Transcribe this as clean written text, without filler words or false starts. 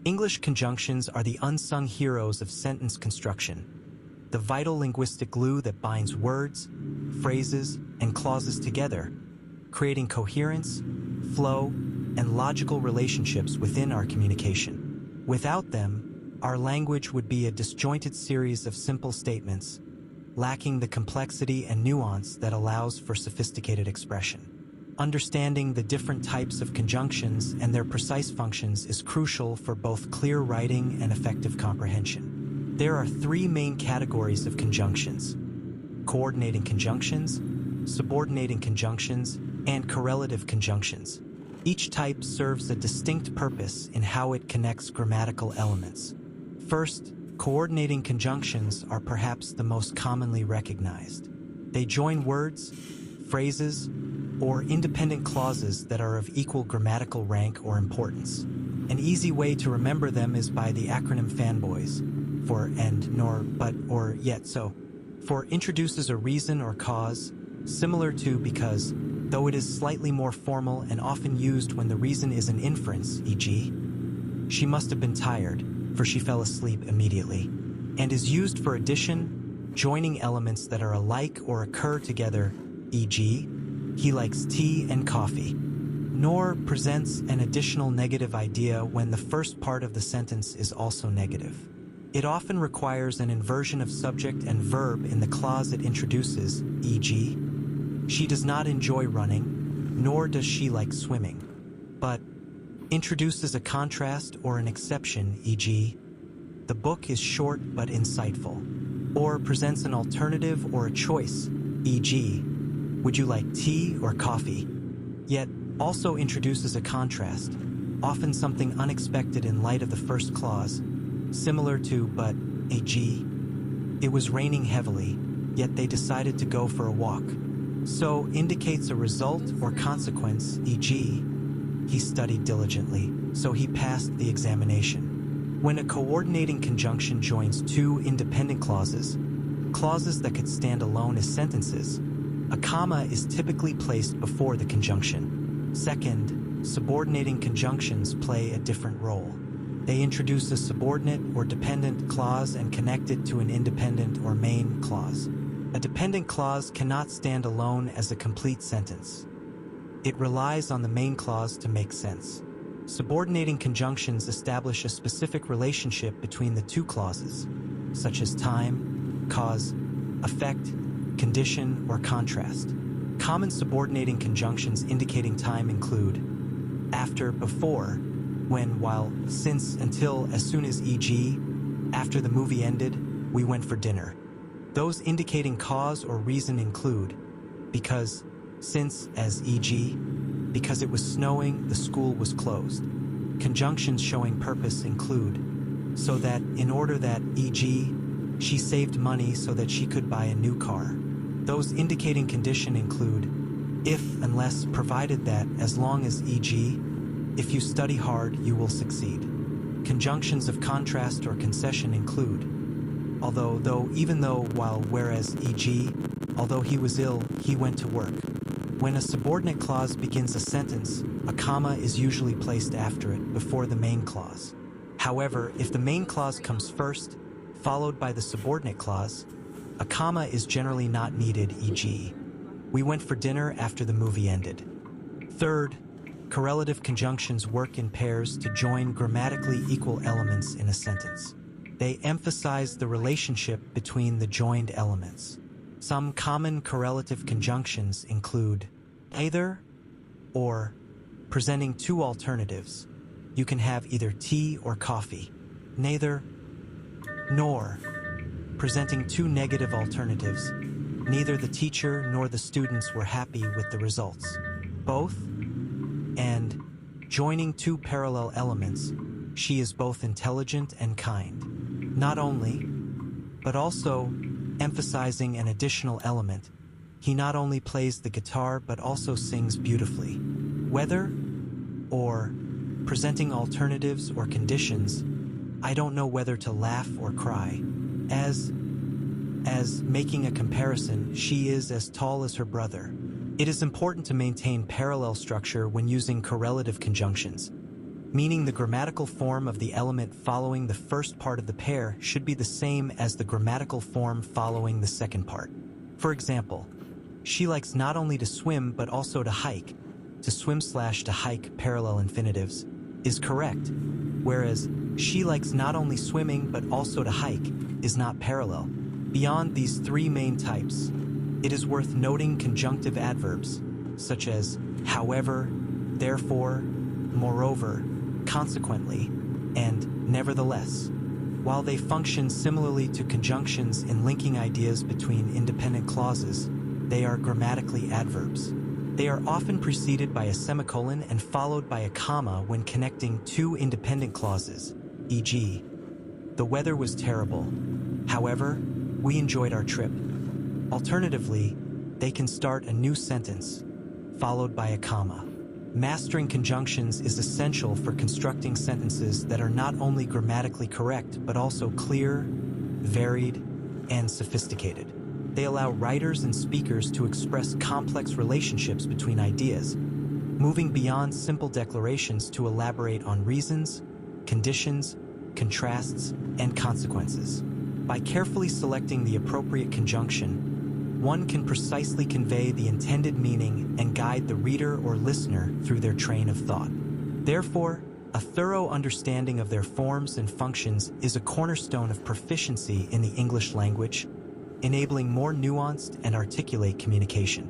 English conjunctions are the unsung heroes of sentence construction, the vital linguistic glue that binds words, phrases, and clauses together, creating coherence, flow, and logical relationships within our communication. Without them, our language would be a disjointed series of simple statements, lacking the complexity and nuance that allows for sophisticated expression. Understanding the different types of conjunctions and their precise functions is crucial for both clear writing and effective comprehension. There are three main categories of conjunctions: coordinating conjunctions, subordinating conjunctions, and correlative conjunctions. Each type serves a distinct purpose in how it connects grammatical elements. First, coordinating conjunctions are perhaps the most commonly recognized. They join words, phrases, or independent clauses that are of equal grammatical rank or importance. An easy way to remember them is by the acronym FANBOYS, for and, nor, but, or, yet, so. For introduces a reason or cause, similar to because, though it is slightly more formal and often used when the reason is an inference, e.g., she must have been tired, for she fell asleep immediately, and is used for addition, joining elements that are alike or occur together, e.g., he likes tea and coffee. Nor presents an additional negative idea when the first part of the sentence is also negative. It often requires an inversion of subject and verb in the clause it introduces, e.g., she does not enjoy running, nor does she like swimming, but introduces a contrast or an exception, e.g., the book is short but insightful, or presents an alternative or a choice, e.g., would you like tea or coffee? Yet also introduces a contrast, often something unexpected in light of the first clause, similar to but, e.g., it was raining heavily, yet they decided to go for a walk. So indicates a result or consequence, e.g., he studied diligently, so he passed the examination. When a coordinating conjunction joins two independent clauses that could stand alone as sentences, a comma is typically placed before the conjunction. Second, subordinating conjunctions play a different role. They introduce a subordinate or dependent clause and connect it to an independent or main clause. A dependent clause cannot stand alone as a complete sentence. It relies on the main clause to make sense. Subordinating conjunctions establish a specific relationship between the two clauses, such as time, cause, effect, condition, or contrast. Common subordinating conjunctions indicating time include after, before, when, while, since, until, as soon as, e.g., after the movie ended, we went for dinner. Those indicating cause or reason include because, since, as e.g., because it was snowing, the school was closed. Conjunctions showing purpose include so that, in order that, e.g., she saved money so that she could buy a new car. Those indicating condition include if, unless, provided that, as long as, e.g., if you study hard, you will succeed. Conjunctions of contrast or concession include although, though, even though, while, whereas, e.g., although he was ill, he went to work. When a subordinate clause begins a sentence, a comma is usually placed after it, before the main clause. However, if the main clause comes first, followed by the subordinate clause, a comma is generally not needed, e.g., we went for dinner after the movie ended. Third, correlative conjunctions work in pairs to join grammatically equal elements in a sentence. They emphasize the relationship between the joined elements. Some common correlative conjunctions include either or, presenting two alternatives. You can have either tea or coffee. Neither nor, presenting two negative alternatives. Neither the teacher nor the students were happy with the results. Both, and joining two parallel elements. She is both intelligent and kind. Not only, but also emphasizing an additional element. He not only plays the guitar but also sings beautifully. Whether or presenting alternatives or conditions. I don't know whether to laugh or cry. As making a comparison, she is as tall as her brother. It is important to maintain parallel structure when using correlative conjunctions. meaning the grammatical form of the element following the first part of the pair should be the same as the grammatical form following the second part. For example, she likes not only to swim but also to hike. To swim/to hike parallel infinitives is correct, whereas she likes not only swimming but also to hike is not parallel. Beyond these three main types, it is worth noting conjunctive adverbs, such as however, therefore, moreover, consequently, and nevertheless. While they function similarly to conjunctions in linking ideas between independent clauses, they are grammatically adverbs. They are often preceded by a semicolon and followed by a comma when connecting two independent clauses, e.g., the weather was terrible. However, we enjoyed our trip. Alternatively, they can start a new sentence, followed by a comma. Mastering conjunctions is essential for constructing sentences that are not only grammatically correct, but also clear, varied, and sophisticated. They allow writers and speakers to express complex relationships between ideas, moving beyond simple declarations to elaborate on reasons, conditions, contrasts, and consequences. By carefully selecting the appropriate conjunction, one can precisely convey the intended meaning and guide the reader or listener through their train of thought. Therefore, a thorough understanding of their forms and functions is a cornerstone of proficiency in the English language, enabling more nuanced and articulate communication.